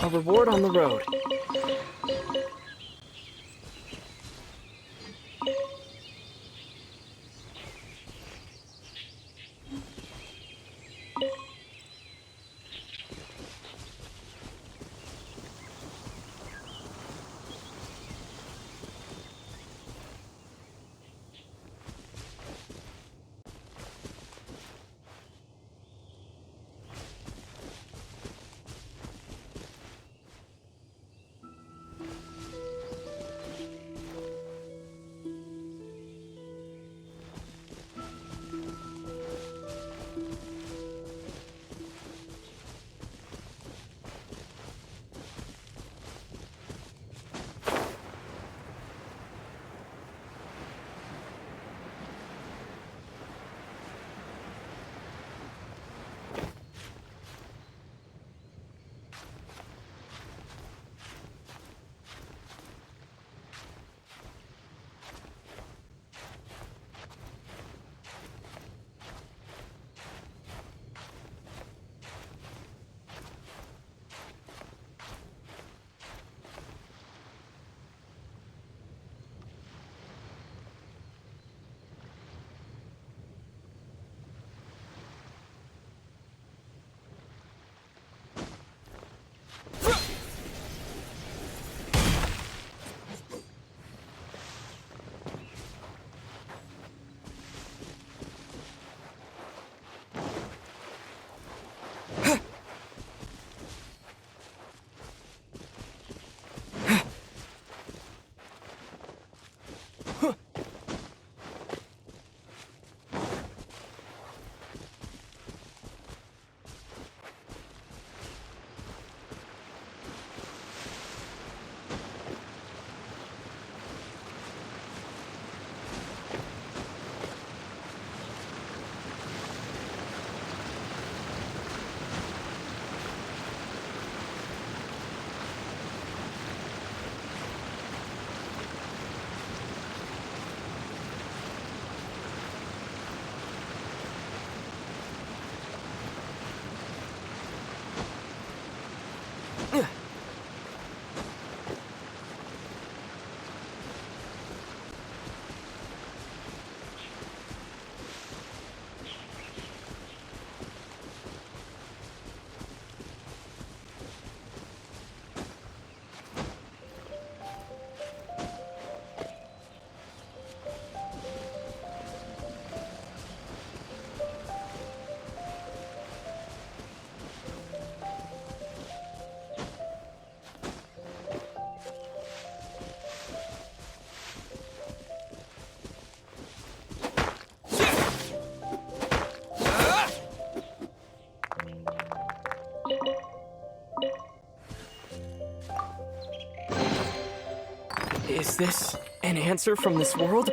A reward on the road. Is this an answer from this world?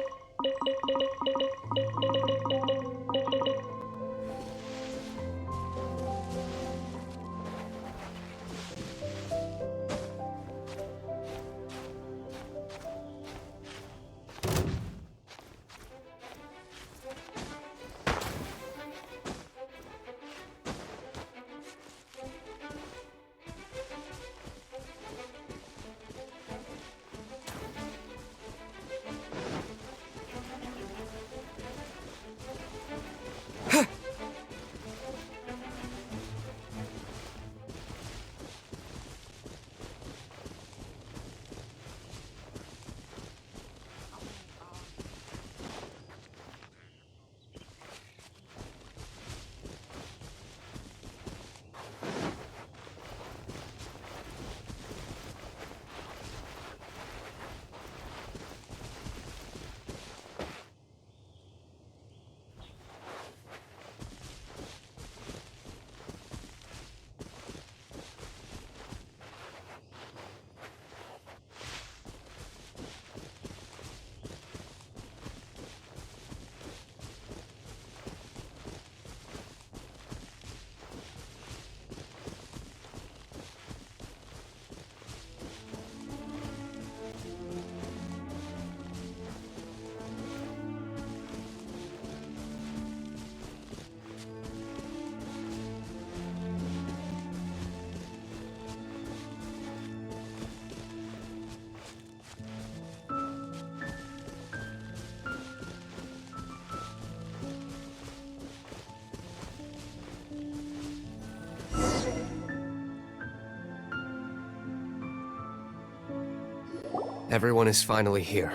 Everyone is finally here.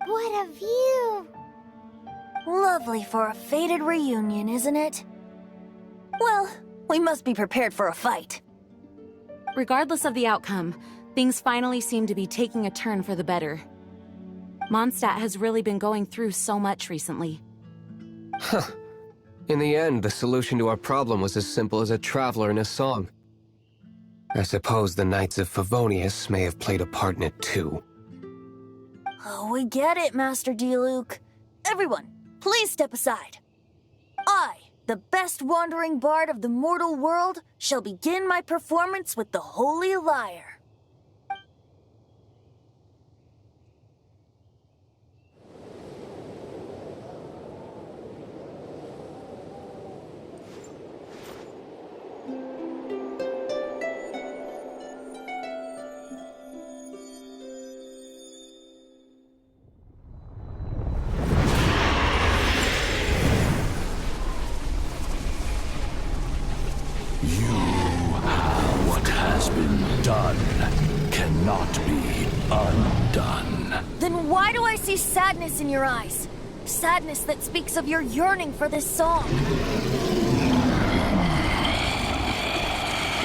What a view! Lovely for a fated reunion, isn't it? Well, we must be prepared for a fight. Regardless of the outcome, things finally seem to be taking a turn for the better. Mondstadt has really been going through so much recently. Huh. In the end, the solution to our problem was as simple as a traveler in a song. I suppose the Knights of Favonius may have played a part in it too. Oh, we get it, Master D-Luke. Everyone, please step aside. I, the best wandering bard of the mortal world, shall begin my performance with the Holy Lyre. What has been done cannot be undone. Then why do I see sadness in your eyes? Sadness that speaks of your yearning for this song.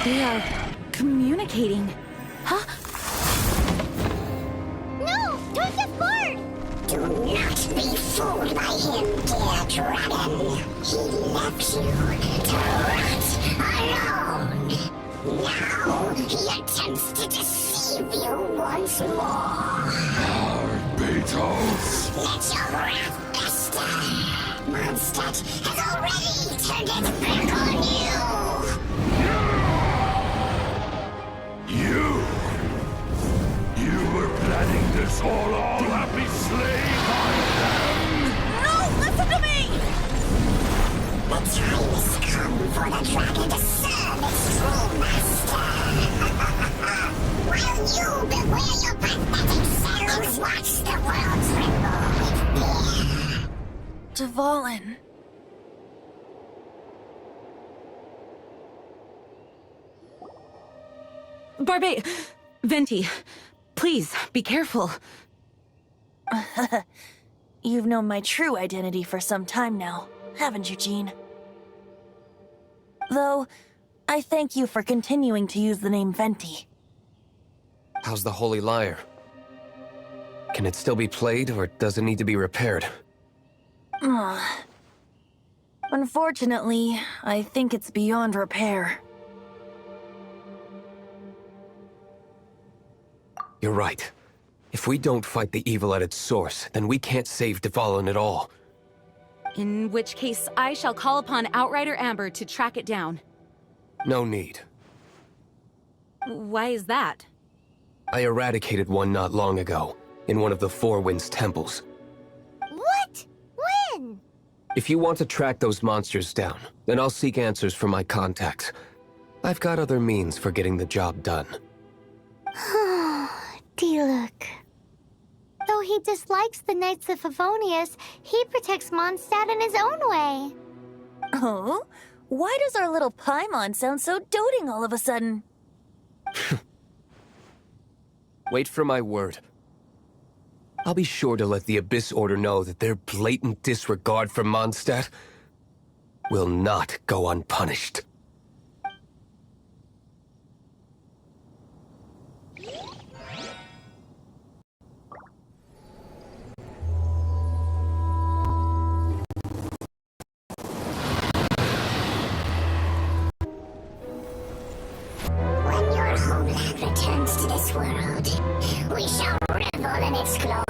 They are communicating. Huh? No! Don't get bored! Do not be fooled by him, dear dragon. He left you to rot alone. Now he attempts to deceive you once more. Beetles! Let your wrath fester. Mondstadt has already turned its back on you. You were planning this all happy slave No! Listen to me! The time has come for the dragon to serve its true master. While you beware your pathetic selves, watch the world tremble with fear. Dvalin. Venti, please, be careful. You've known my true identity for some time now, haven't you, Jean? Though, I thank you for continuing to use the name Venti. How's the Holy Lyre? Can it still be played, or does it need to be repaired? Unfortunately, I think it's beyond repair. You're right. If we don't fight the evil at its source, then we can't save Dvalin at all. In which case, I shall call upon Outrider Amber to track it down. No need. Why is that? I eradicated one not long ago, in one of the Four Winds temples. What? When? If you want to track those monsters down, then I'll seek answers from my contacts. I've got other means for getting the job done. D-Luke. Though he dislikes the Knights of Favonius, he protects Mondstadt in his own way. Oh? Why does our little Paimon sound so doting all of a sudden? Wait for my word. I'll be sure to let the Abyss Order know that their blatant disregard for Mondstadt will not go unpunished. When your homeland returns to this world, we shall revel in its glory.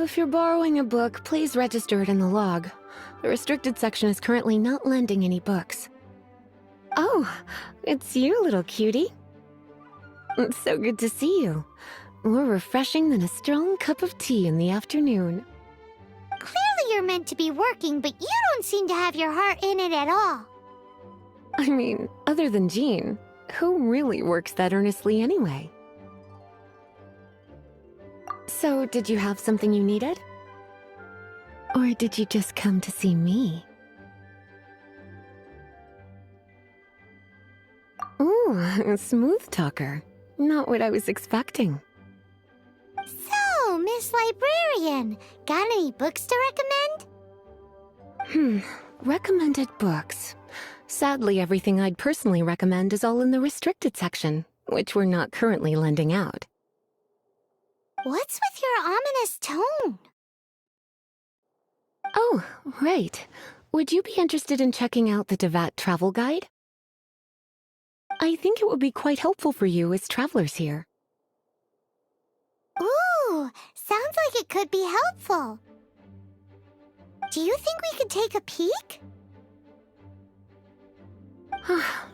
If you're borrowing a book, please register it in the log. The restricted section is currently not lending any books. Oh, it's you, little cutie. It's so good to see you. More refreshing than a strong cup of tea in the afternoon. Clearly you're meant to be working, but you don't seem to have your heart in it at all. I mean, other than Jean, who really works that earnestly anyway? So, did you have something you needed? Or did you just come to see me? Ooh, a smooth talker. Not what I was expecting. So, Miss Librarian, got any books to recommend? Recommended books. Sadly, everything I'd personally recommend is all in the restricted section, which we're not currently lending out. What's with your ominous tone? Oh, right. Would you be interested in checking out the Devat travel guide? I think it would be quite helpful for you as travelers here. Ooh, sounds like it could be helpful. Do you think we could take a peek?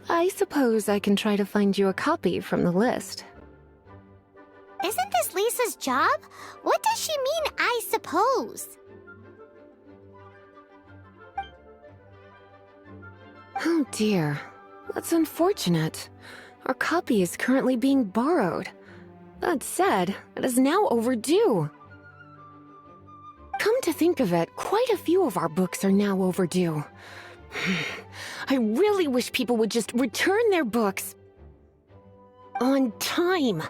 I suppose I can try to find you a copy from the list. Isn't this Lisa's job? What does she mean, I suppose? Oh dear, that's unfortunate. Our copy is currently being borrowed. That said, it is now overdue. Come to think of it, quite a few of our books are now overdue. I really wish people would just return their books on time.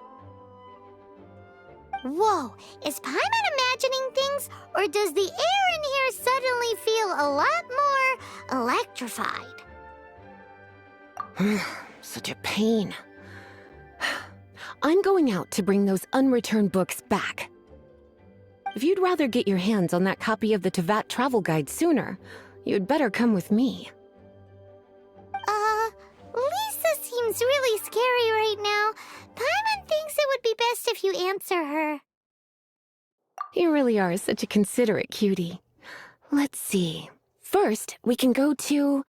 Whoa, is Paimon imagining things, or does the air in here suddenly feel a lot more electrified? Such a pain. I'm going out to bring those unreturned books back. If you'd rather get your hands on that copy of the Tevat travel guide sooner, You'd better come with me. Lisa seems really scary right now. Paimon thinks it would be best if you answer her. You really are such a considerate cutie. Let's see. First, we can go to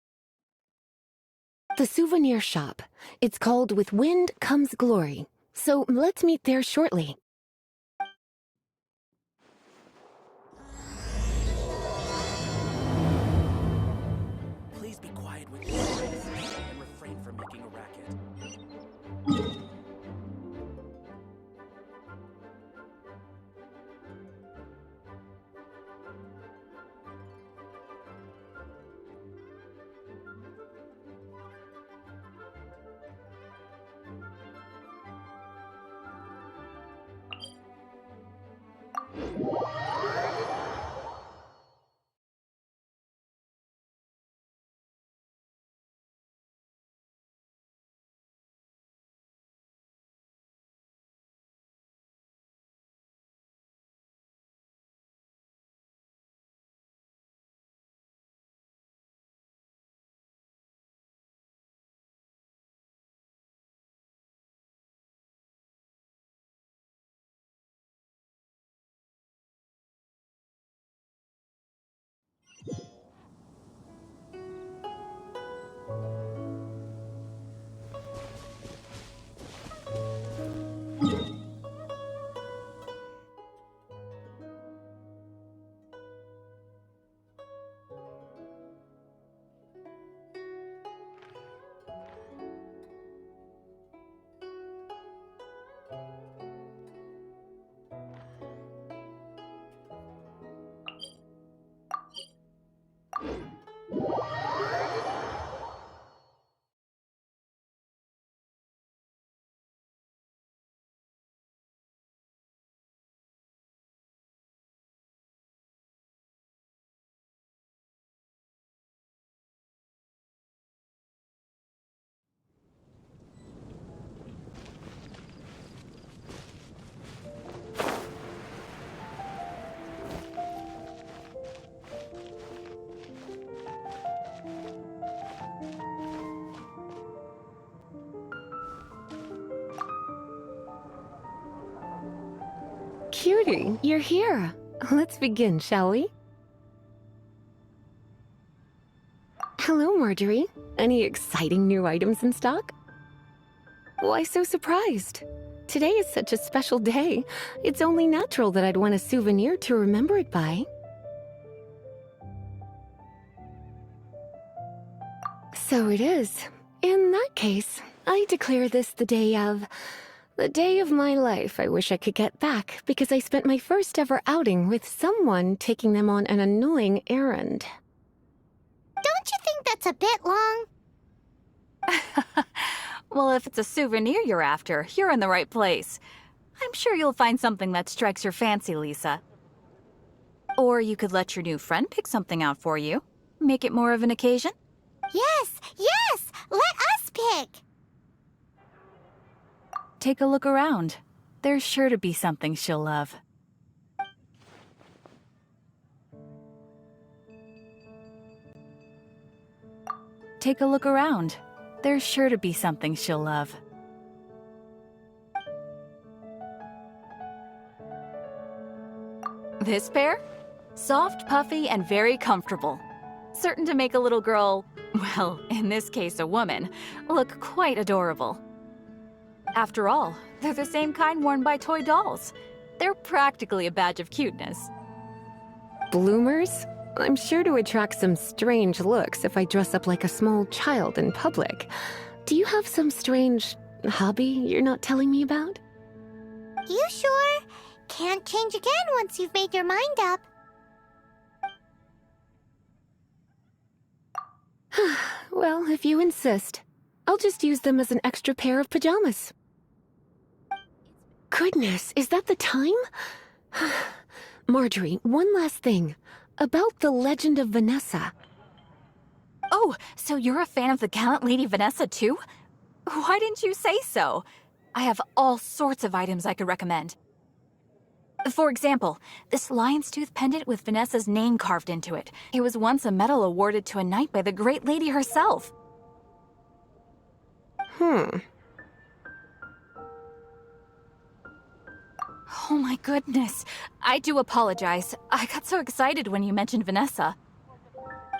the souvenir shop. It's called With Wind Comes Glory. So let's meet there shortly. Please be quiet with your voice and refrain from making a racket. Cutie, you're here. Let's begin, shall we? Hello, Marjorie. Any exciting new items in stock? Why so surprised? Today is such a special day. It's only natural that I'd want a souvenir to remember it by. So it is. In that case, I declare this the day of my life I wish I could get back because I spent my first ever outing with someone taking them on an annoying errand. Don't you think that's a bit long? Well, if it's a souvenir you're after, you're in the right place. I'm sure you'll find something that strikes your fancy, Lisa. Or you could let your new friend pick something out for you. Make it more of an occasion. Yes, yes! Let us pick! Take a look around. There's sure to be something she'll love. Take a look around. There's sure to be something she'll love. This pair? Soft, puffy, and very comfortable. Certain to make a little girl, well, in this case a woman, look quite adorable. After all, they're the same kind worn by toy dolls. They're practically a badge of cuteness. Bloomers? I'm sure to attract some strange looks if I dress up like a small child in public. Do you have some strange hobby you're not telling me about? You sure? Can't change again once you've made your mind up. Well, if you insist, I'll just use them as an extra pair of pajamas. Goodness, is that the time? Marjorie, one last thing. About the legend of Vanessa. Oh, so you're a fan of the gallant Lady Vanessa too? Why didn't you say so? I have all sorts of items I could recommend. For example, this lion's tooth pendant with Vanessa's name carved into it. It was once a medal awarded to a knight by the great lady herself. Oh my goodness. I do apologize. I got so excited when you mentioned Vanessa.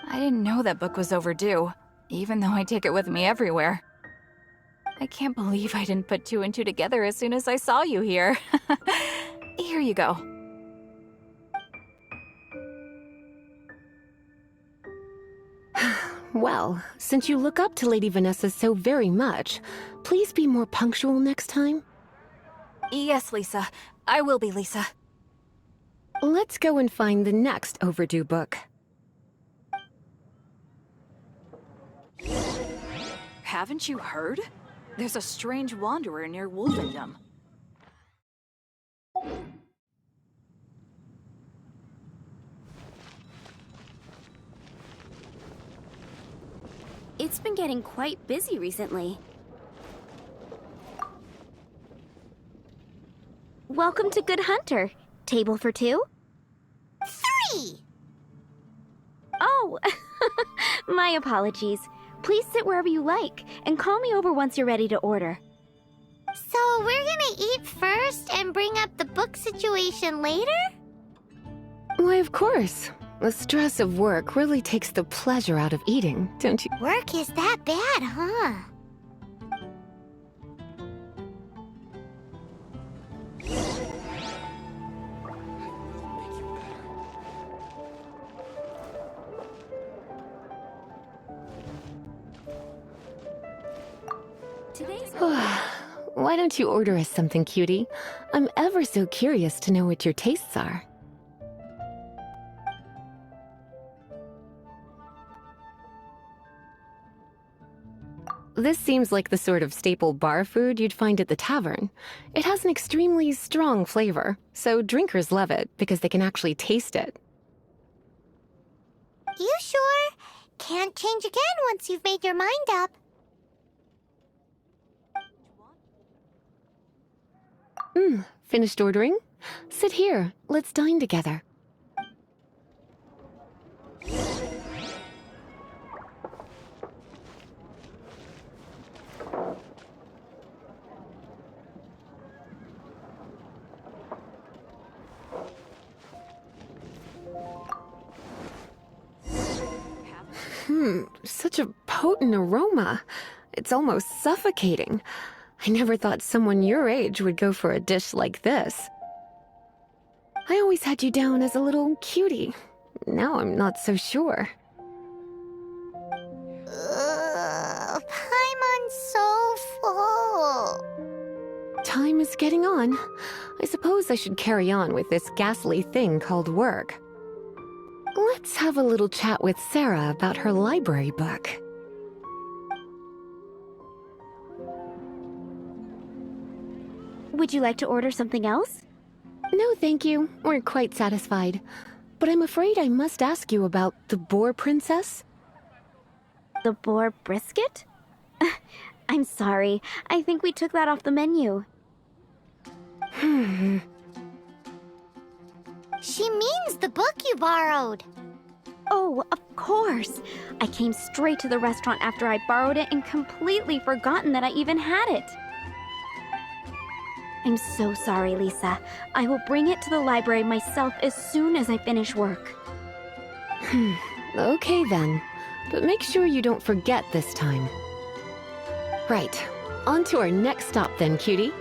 I didn't know that book was overdue, even though I take it with me everywhere. I can't believe I didn't put 2 and 2 together as soon as I saw you here. Here you go. Well, since you look up to Lady Vanessa so very much, please be more punctual next time. Yes, Lisa. I will be, Lisa. Let's go and find the next overdue book. Haven't you heard? There's a strange wanderer near Wolfendom. It's been getting quite busy recently. Welcome to Good Hunter. Table for 2? 3! Oh, my apologies. Please sit wherever you like, and call me over once you're ready to order. So we're gonna eat first and bring up the book situation later? Why, of course. The stress of work really takes the pleasure out of eating, don't you? Work is that bad, huh? Why don't you order us something, cutie? I'm ever so curious to know what your tastes are. This seems like the sort of staple bar food you'd find at the tavern. It has an extremely strong flavor, so drinkers love it because they can actually taste it. You sure? Can't change again once you've made your mind up. Finished ordering? Sit here. Let's dine together. Such a potent aroma. It's almost suffocating. I never thought someone your age would go for a dish like this. I always had you down as a little cutie. Now I'm not so sure. Paimon's so full. Time is getting on. I suppose I should carry on with this ghastly thing called work. Let's have a little chat with Sarah about her library book. Would you like to order something else? No, thank you. We're quite satisfied. But I'm afraid I must ask you about the boar princess. The boar brisket? I'm sorry. I think we took that off the menu. She means the book you borrowed. Oh, of course. I came straight to the restaurant after I borrowed it and completely forgotten that I even had it. I'm so sorry, Lisa. I will bring it to the library myself as soon as I finish work. Okay then. But make sure you don't forget this time. Right. On to our next stop then, cutie.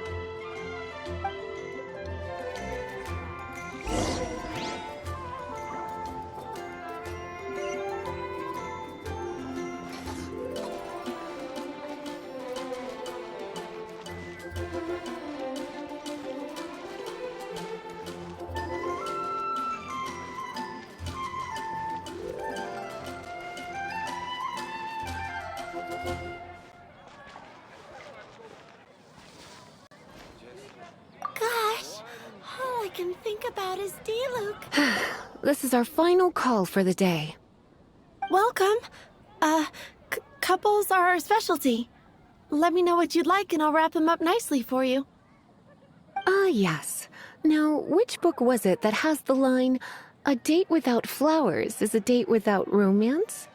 Can think about is D-Luke. This is our final call for the day. Welcome. Couples are our specialty. Let me know what you'd like and I'll wrap them up nicely for you. Yes. Now, which book was it that has the line, "A date without flowers is a date without romance"?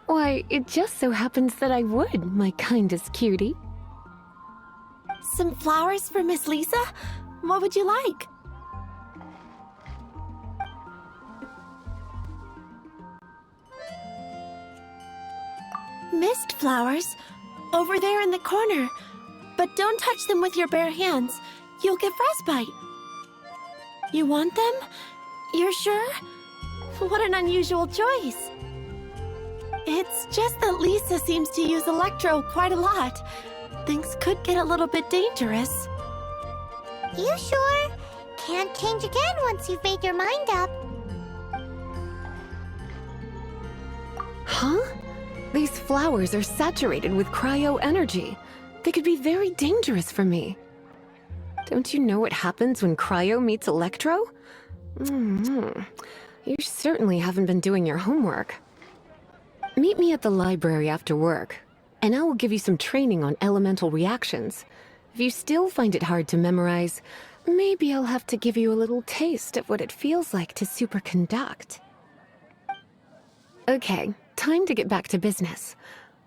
Why, it just so happens that I would, my kindest cutie. Some flowers for Miss Lisa? What would you like? Mist flowers? Over there in the corner. But don't touch them with your bare hands. You'll get frostbite. You want them? You're sure? What an unusual choice. It's just that Lisa seems to use Electro quite a lot. Things could get a little bit dangerous. You sure? Can't change again once you've made your mind up. Huh? These flowers are saturated with cryo energy. They could be very dangerous for me. Don't you know what happens when cryo meets electro? You certainly haven't been doing your homework. Meet me at the library after work, and I will give you some training on elemental reactions. If you still find it hard to memorize, maybe I'll have to give you a little taste of what it feels like to superconduct. Okay, time to get back to business.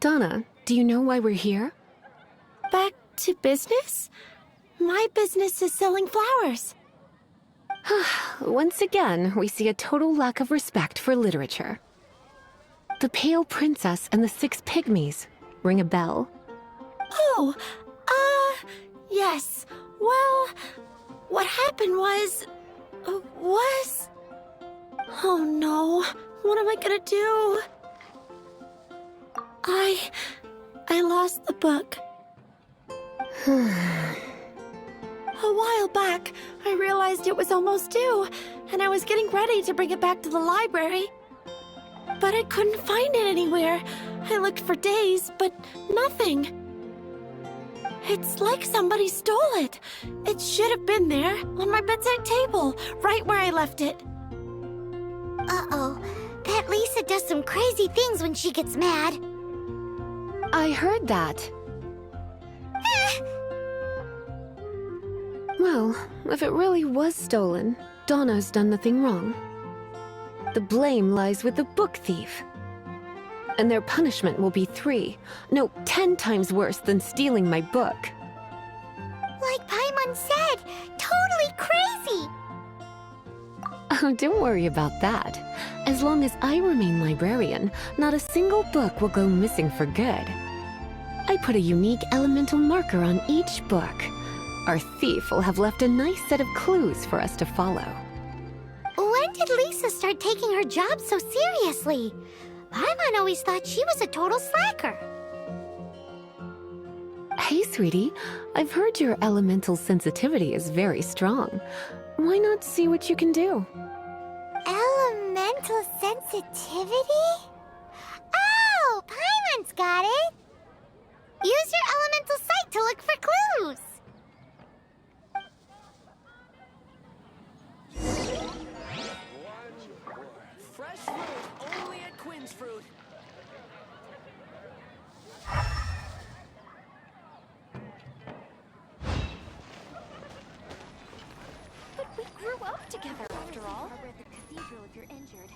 Donna, do you know why we're here? Back to business? My business is selling flowers. Once again, we see a total lack of respect for literature. The Pale Princess and the Six Pygmies. Ring a bell? Oh, yes. Well, what happened was... Oh no, what am I gonna do? I lost the book. A while back, I realized it was almost due, and I was getting ready to bring it back to the library. But I couldn't find it anywhere. I looked for days, but nothing. It's like somebody stole it. It should have been there, on my bedside table, right where I left it. Uh-oh. That Lisa does some crazy things when she gets mad. I heard that. Well, if it really was stolen, Donna's done nothing wrong. The blame lies with the book thief. And their punishment will be 10 times worse than stealing my book. Like Paimon said, totally crazy! Oh, don't worry about that. As long as I remain librarian, not a single book will go missing for good. I put a unique elemental marker on each book. Our thief will have left a nice set of clues for us to follow. When did Lisa start taking her job so seriously? Paimon always thought she was a total slacker. Hey, sweetie. I've heard your elemental sensitivity is very strong. Why not see what you can do? Elemental sensitivity? Oh, Paimon's got it! Use your elemental sight to look for clues! Fresh fruit only at Quinn's Fruit. But we grew up together after all. The cathedral if you're injured.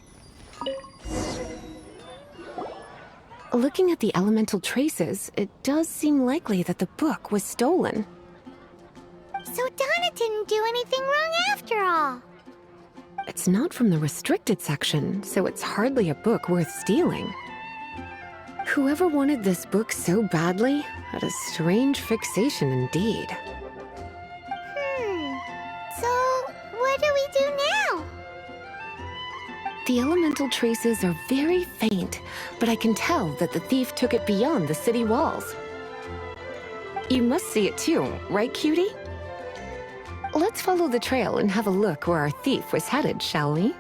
Looking at the elemental traces, it does seem likely that the book was stolen. So Donna didn't do anything wrong after all. It's not from the restricted section, so it's hardly a book worth stealing. Whoever wanted this book so badly had a strange fixation indeed. So what do we do now? The elemental traces are very faint, but I can tell that the thief took it beyond the city walls. You must see it too, right, cutie? Let's follow the trail and have a look where our thief was headed, shall we?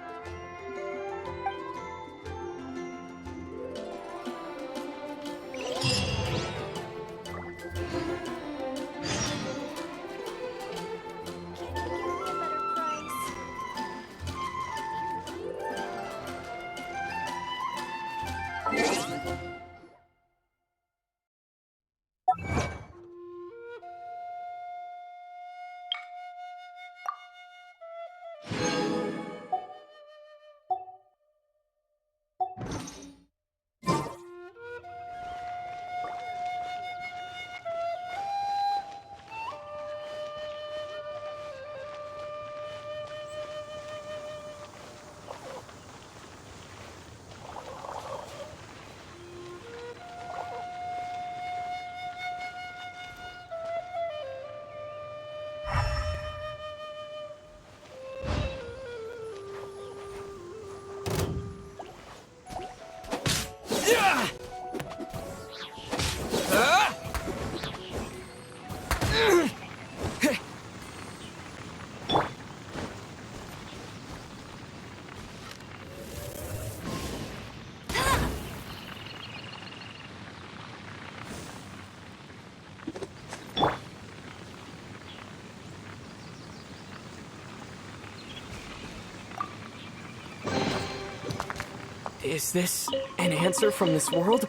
Is this an answer from this world?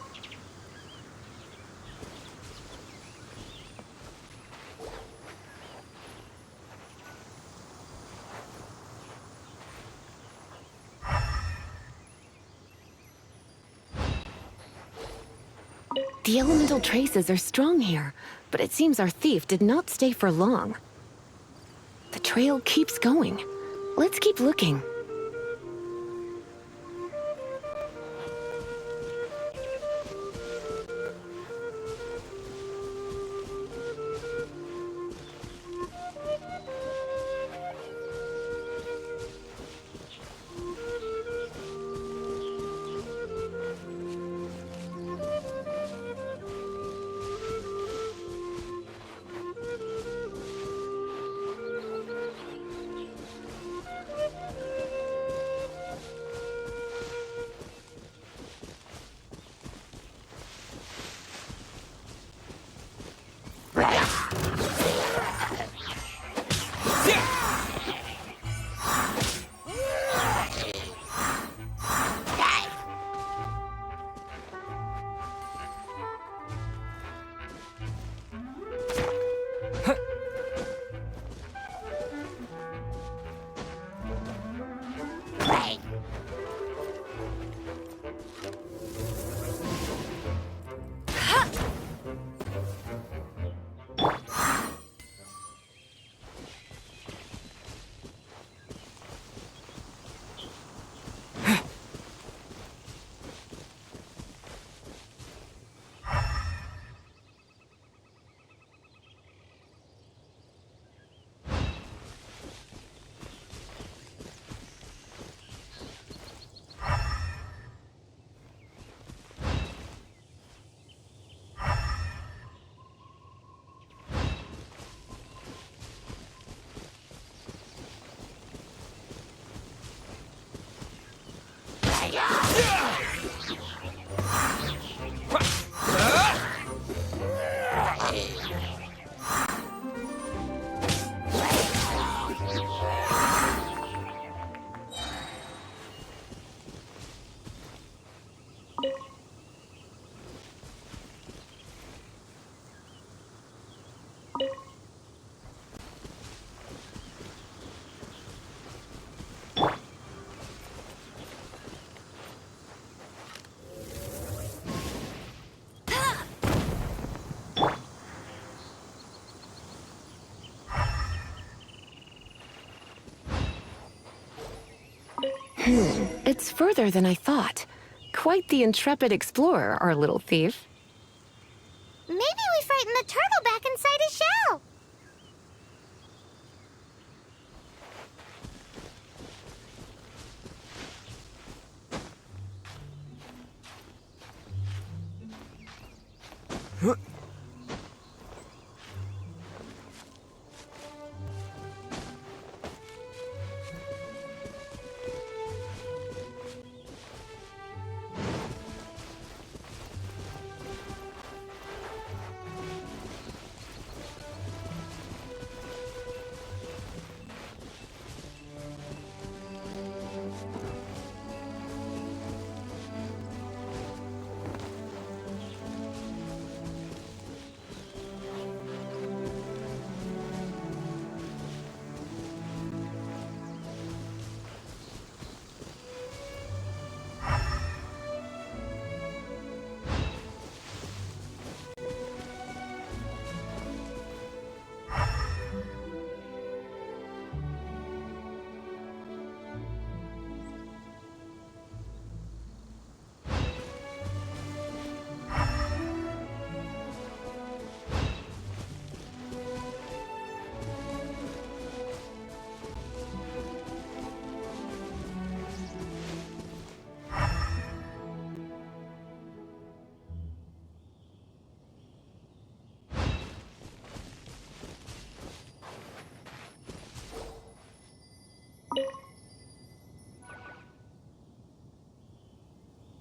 The elemental traces are strong here, but it seems our thief did not stay for long. The trail keeps going. Let's keep looking. It's further than I thought. Quite the intrepid explorer, our little thief. Maybe we frightened the turtle back inside his shell.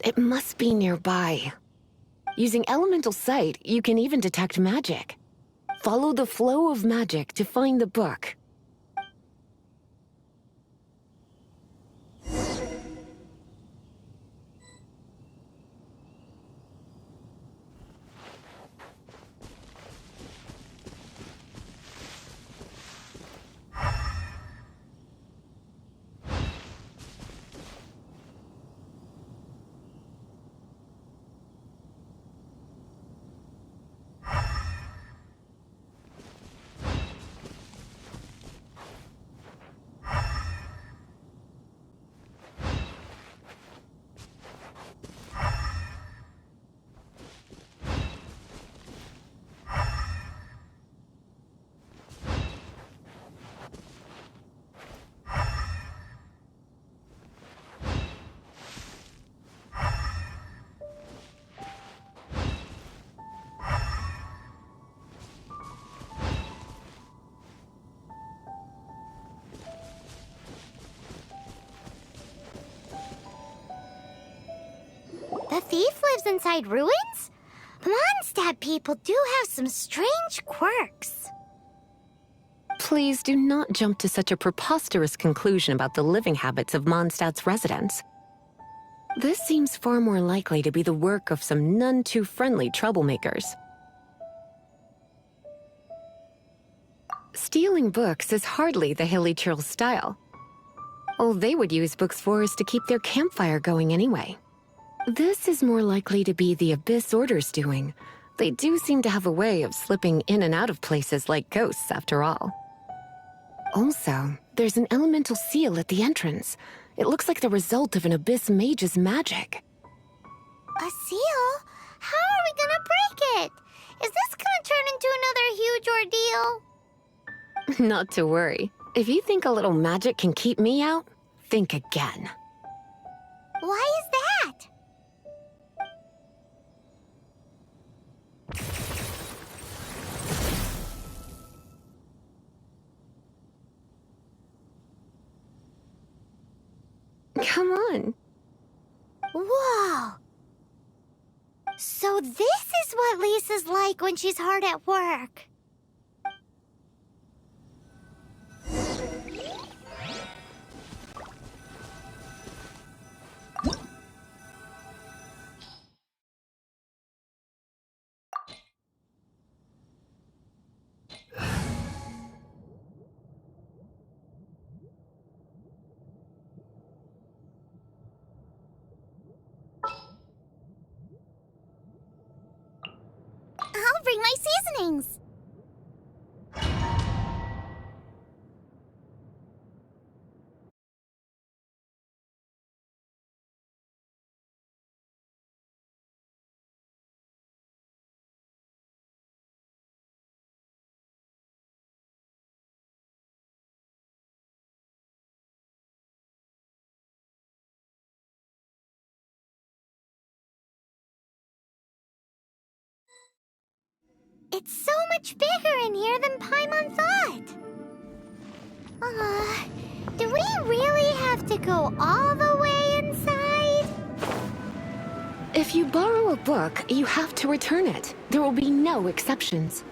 It must be nearby. Using elemental sight, you can even detect magic. Follow the flow of magic to find the book. The thief lives inside ruins? Mondstadt people do have some strange quirks. Please do not jump to such a preposterous conclusion about the living habits of Mondstadt's residents. This seems far more likely to be the work of some none-too-friendly troublemakers. Stealing books is hardly the Hilly Churl's style. All they would use books for is to keep their campfire going anyway. This is more likely to be the Abyss Order's doing. They do seem to have a way of slipping in and out of places like ghosts, after all. Also, there's an elemental seal at the entrance. It looks like the result of an Abyss mage's magic. A seal? How are we gonna break it? Is this gonna turn into another huge ordeal? Not to worry. If you think a little magic can keep me out, think again. Why is that? Come on. Whoa! So this is what Lisa's like when she's hard at work. I'll bring my seasonings. It's so much bigger in here than Paimon thought. Do we really have to go all the way inside? If you borrow a book, you have to return it. There will be no exceptions.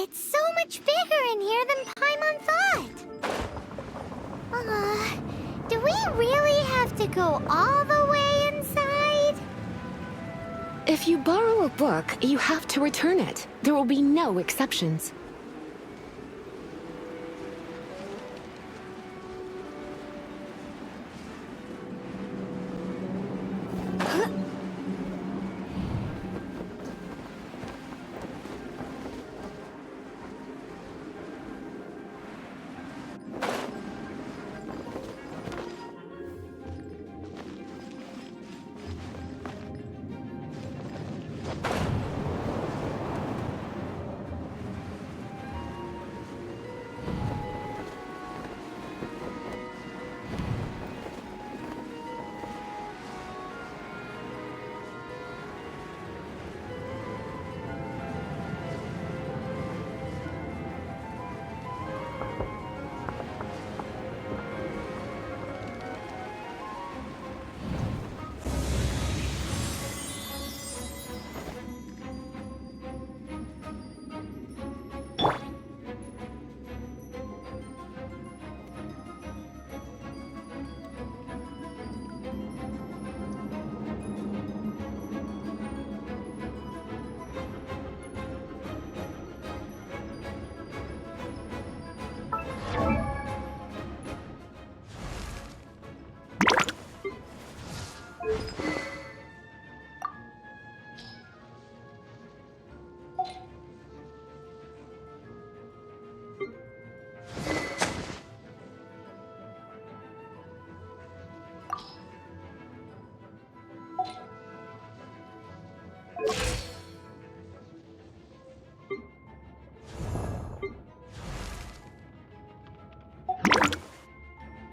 It's so much bigger in here than Paimon thought. Do we really have to go all the way inside? If you borrow a book, you have to return it. There will be no exceptions.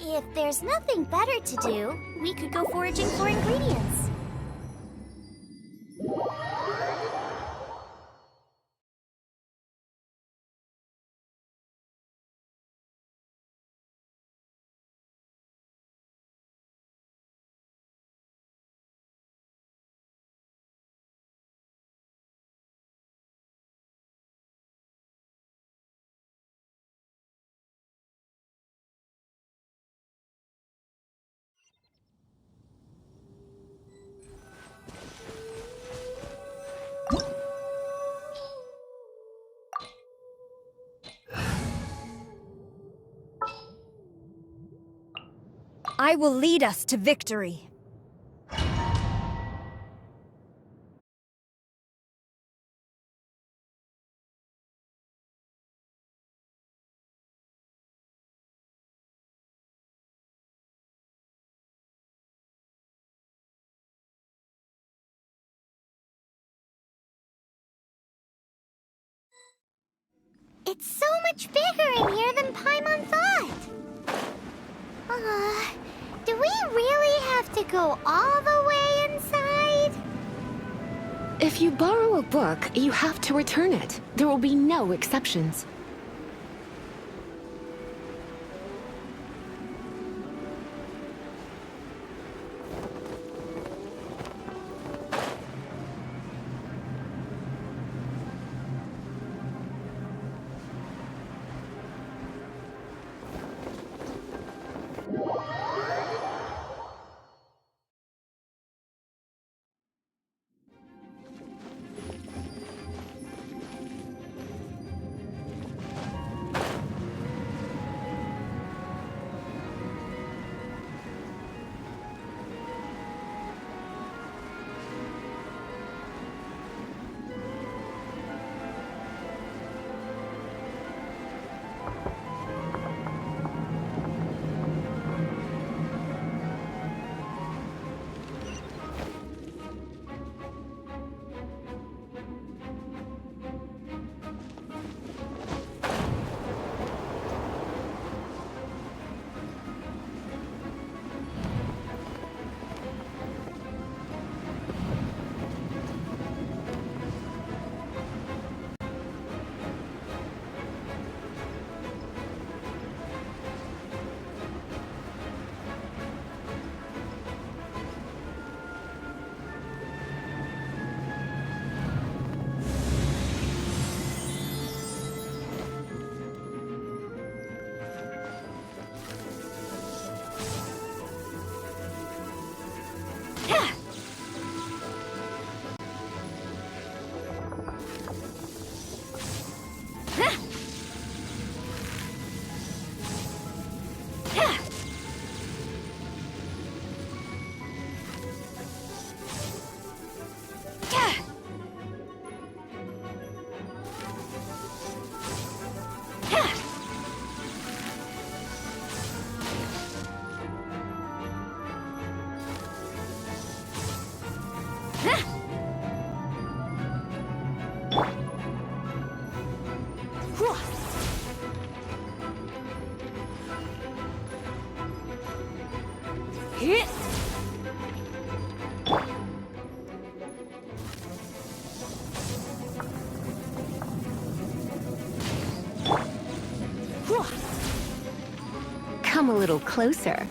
If there's nothing better to do, we could go foraging for ingredients. I will lead us to victory. It's so much bigger in here than Paimon thought. Do we really have to go all the way inside? If you borrow a book, you have to return it. There will be no exceptions. Come a little closer.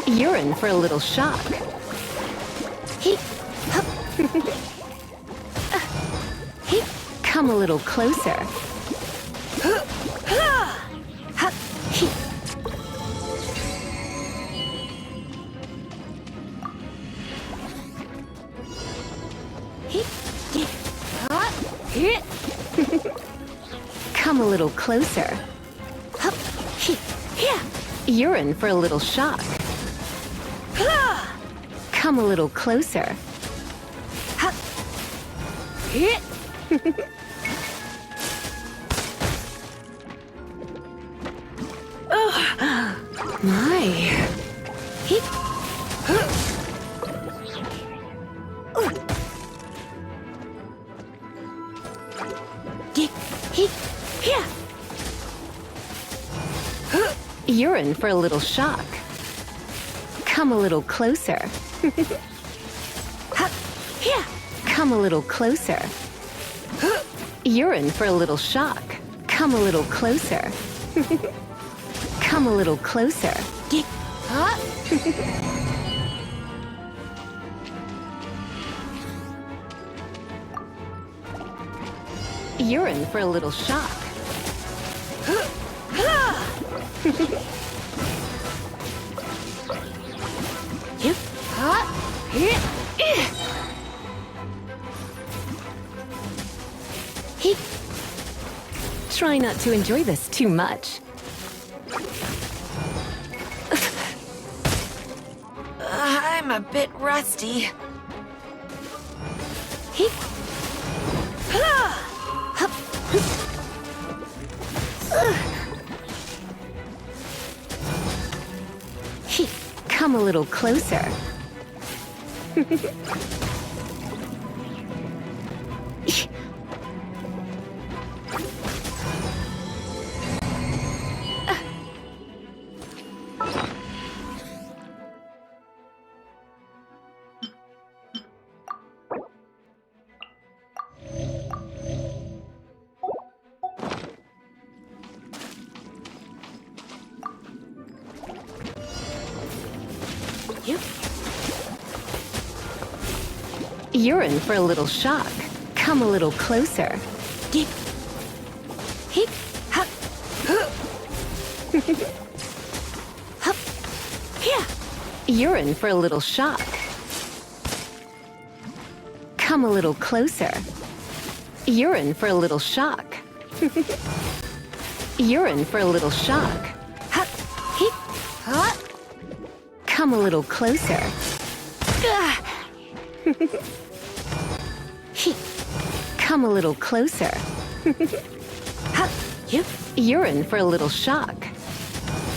You're in for a little shock. Come a little closer. Come a little closer. You're in for a little shock. Come a little closer. My. You're in for a little shock. Come a little closer. Come a little closer. You're in for a little shock. Come a little closer. Come a little closer. You're in for a little shock. Try not to enjoy this too much. I'm a bit rusty. Come a little closer. You're in for a little shock. Come a little closer. Hip. Hup. Hup. Here. You're in for a little shock. Come a little closer. You're in for a little shock. You're in for a little shock. Hup. Hip. Hup. Come a little closer. Come a little closer. Hup. Yep. You're in for a little shock.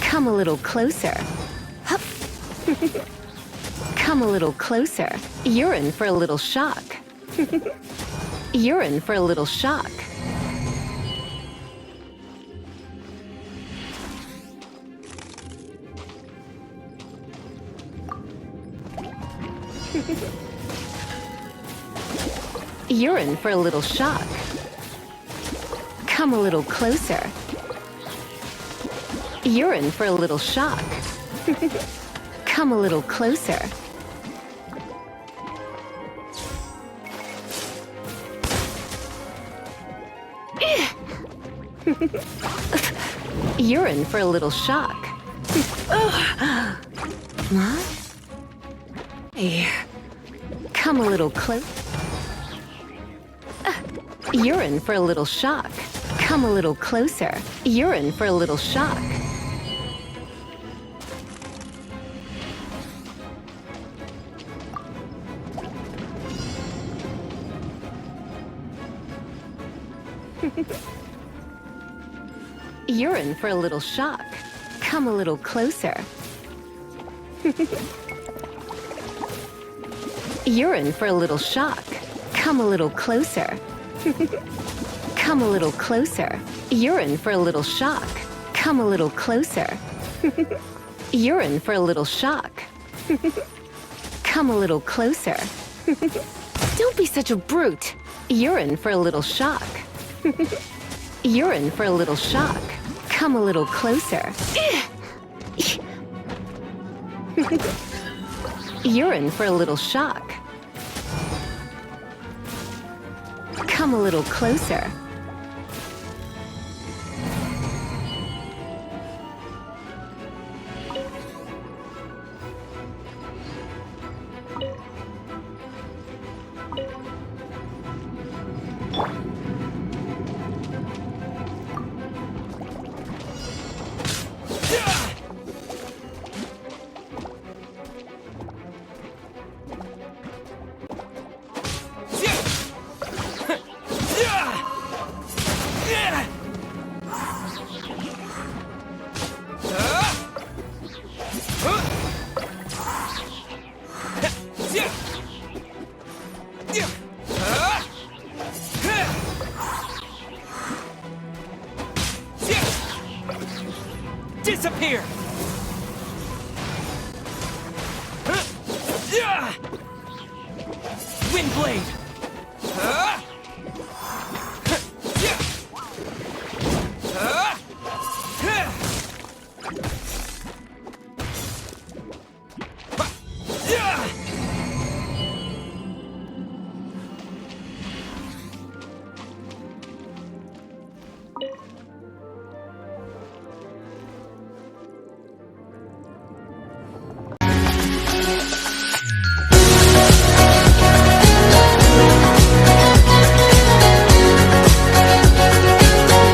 Come a little closer. Hup. Come a little closer. You're in for a little shock. You're in for a little shock. You're in for a little shock. Come a little closer. You're in for a little shock. Come a little closer. You're in for a little shock. What? Hey. Come a little close. You're in for a little shock. Come a little closer. You're in for a little shock. You're in for a little shock. Come a little closer. You're in for a little shock. Come a little closer. Come a little closer. You're in for a little shock. Come a little closer. You're in for a little shock. Come a little closer. Don't be such a brute. You're in for a little shock. You're in for a little shock. Come a little closer. You're in for a little shock. Come a little closer. Disappear! Windblade!